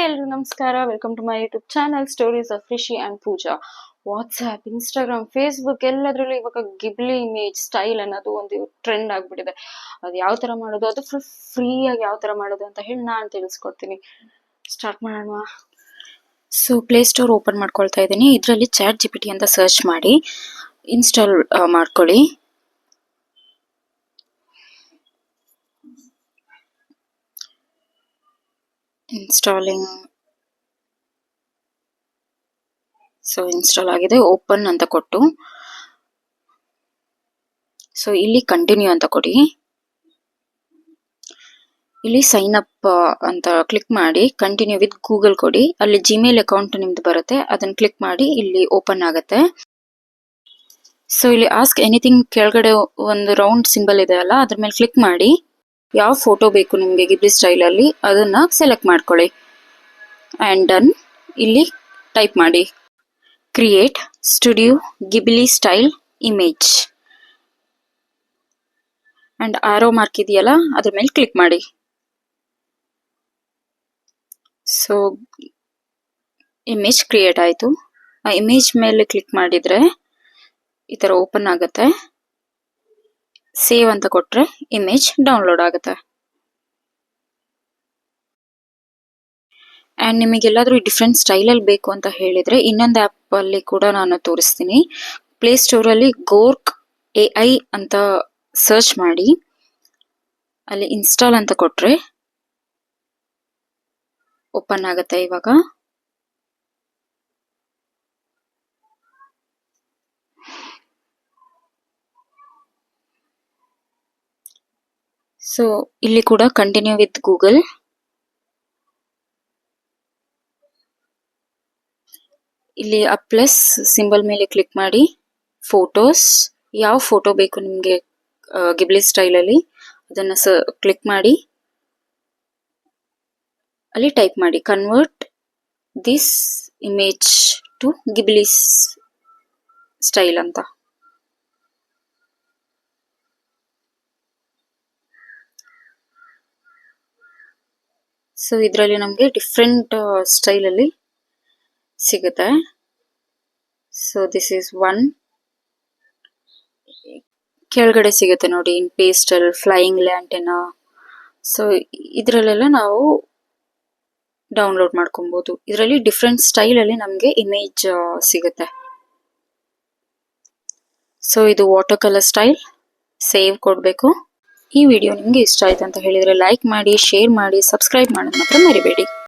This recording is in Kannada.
ಎಲ್ರು ನಮಸ್ಕಾರ. Welcome to my YouTube channel stories of Rishi and Pooja. WhatsApp, Instagram, Facebook ಎಲ್ಲದರಲ್ಲೂ ಇವಾಗ ಗಿಬ್ಲಿ ಇಮೇಜ್ ಸ್ಟೈಲ್ ಅನ್ನೋದು ಒಂದು ಟ್ರೆಂಡ್ ಆಗ್ಬಿಟ್ಟಿದೆ. ಅದು ಯಾವ ತರ ಮಾಡೋದು, ಅದು ಫುಲ್ ಫ್ರೀಯಾಗಿ ಯಾವ ತರ ಮಾಡೋದು ಅಂತ ಹೇಳಿ ನಾನು ತಿಳಿಸ್ಕೊಡ್ತೀನಿ. ಸ್ಟಾರ್ಟ್ ಮಾಡೋಣ. ಸೊ ಪ್ಲೇ ಸ್ಟೋರ್ ಓಪನ್ ಮಾಡ್ಕೊಳ್ತಾ ಇದ್ದೀನಿ. ಇದರಲ್ಲಿ ಚಾಟ್ GPT ಅಂತ ಸರ್ಚ್ ಮಾಡಿ ಇನ್ಸ್ಟಾಲ್ ಮಾಡ್ಕೊಳ್ಳಿ. ಇನ್ಸ್ಟಾಲಿಂಗ್. ಸೊ ಇನ್ಸ್ಟಾಲ್ ಆಗಿದೆ. ಓಪನ್ ಅಂತ ಕೊಟ್ಟು ಸೊ ಇಲ್ಲಿ ಕಂಟಿನ್ಯೂ ಅಂತ ಕೊಡಿ. ಇಲ್ಲಿ ಸೈನ್ ಅಪ್ ಅಂತ ಕ್ಲಿಕ್ ಮಾಡಿ ಕಂಟಿನ್ಯೂ ವಿತ್ ಗೂಗಲ್ ಕೊಡಿ. ಅಲ್ಲಿ ಜಿಮೇಲ್ ಅಕೌಂಟ್ ನಿಮ್ದು ಬರುತ್ತೆ, ಅದನ್ನ ಕ್ಲಿಕ್ ಮಾಡಿ ಇಲ್ಲಿ ಓಪನ್ ಆಗುತ್ತೆ. ಸೊ ಇಲ್ಲಿ ಆಸ್ಕ್ ಎನಿಥಿಂಗ್ ಕೆಳಗಡೆ ಒಂದು ರೌಂಡ್ ಸಿಂಬಲ್ ಇದೆ ಅಲ್ಲ, ಅದ್ರ ಮೇಲೆ ಕ್ಲಿಕ್ ಮಾಡಿ ಯಾವ ಫೋಟೋ ಬೇಕು ನಿಮಗೆ ಗಿಬ್ಲಿ ಸ್ಟೈಲ್ ಅಲ್ಲಿ ಅದನ್ನ ಸೆಲೆಕ್ಟ್ ಮಾಡ್ಕೊಳ್ಳಿ. And done. ಇಲ್ಲಿ ಟೈಪ್ ಮಾಡಿ create studio Ghibli style image and arrow mark ಇದೆಯಲ್ಲ ಅದ್ರ ಮೇಲೆ ಕ್ಲಿಕ್ ಮಾಡಿ. ಸೊ ಇಮೇಜ್ ಕ್ರಿಯೇಟ್ ಆಯಿತು. ಆ ಇಮೇಜ್ ಮೇಲೆ ಕ್ಲಿಕ್ ಮಾಡಿದ್ರೆ ಈ ತರ ಓಪನ್ ಆಗುತ್ತೆ. ಸೇವ್ ಅಂತ ಕೊಟ್ರೆ ಇಮೇಜ್ ಡೌನ್ಲೋಡ್ ಆಗುತ್ತೆ. ಅಂಡ್ ನಿಮಗೆಲ್ಲಾದ್ರೂ ಡಿಫ್ರೆಂಟ್ ಸ್ಟೈಲಲ್ಲಿ ಬೇಕು ಅಂತ ಹೇಳಿದ್ರೆ ಇನ್ನೊಂದು ಆ್ಯಪ್ ಅಲ್ಲಿ ಕೂಡ ನಾನು ತೋರಿಸ್ತೀನಿ. ಪ್ಲೇ ಸ್ಟೋರ್ ಅಲ್ಲಿ ಗೋರ್ಕ್ AI ಅಂತ ಸರ್ಚ್ ಮಾಡಿ ಅಲ್ಲಿ ಇನ್ಸ್ಟಾಲ್ ಅಂತ ಕೊಟ್ರೆ ಓಪನ್ ಆಗುತ್ತೆ. ಇವಾಗ ಸೊ ಇಲ್ಲಿ ಕೂಡ ಕಂಟಿನ್ಯೂ ವಿತ್ ಗೂಗಲ್. ಇಲ್ಲಿ ಆ ಪ್ಲಸ್ ಸಿಂಬಲ್ ಮೇಲೆ ಕ್ಲಿಕ್ ಮಾಡಿ ಫೋಟೋಸ್, ಯಾವ ಫೋಟೋ ಬೇಕು ನಿಮಗೆ ಗಿಬ್ಲಿ ಸ್ಟೈಲ್ ಅಲ್ಲಿ ಅದನ್ನ ಕ್ಲಿಕ್ ಮಾಡಿ ಅಲ್ಲಿ ಟೈಪ್ ಮಾಡಿ convert this image to Ghibli style ಅಂತ. ಸೊ ಇದರಲ್ಲಿ ನಮಗೆ ಡಿಫ್ರೆಂಟ್ ಸ್ಟೈಲ್ ಅಲ್ಲಿ ಸಿಗುತ್ತೆ. So this is one. ಕೆಳಗಡೆ ಸಿಗುತ್ತೆ ನೋಡಿ in pastel, flying lantern. So ಇದರಲ್ಲೆಲ್ಲ ನಾವು ಡೌನ್ಲೋಡ್ ಮಾಡ್ಕೊಬಹುದು. ಇದರಲ್ಲಿ ಡಿಫ್ರೆಂಟ್ ಸ್ಟೈಲ್ ಅಲ್ಲಿ ನಮಗೆ ಇಮೇಜ್ ಸಿಗುತ್ತೆ. ಸೊ ಇದು ವಾಟರ್ ಕಲರ್ ಸ್ಟೈಲ್. ಸೇವ್ ಕೊಡಬೇಕು. ಈ ವಿಡಿಯೋ ನಿಮಗೆ ಇಷ್ಟ ಆಯ್ತು ಅಂತ ಹೇಳಿದ್ರೆ ಲೈಕ್ ಮಾಡಿ, ಶೇರ್ ಮಾಡಿ, ಸಬ್ಸ್ಕ್ರೈಬ್ ಮಾಡೋದು ಮಾತ್ರ ಮರಿಬೇಡಿ.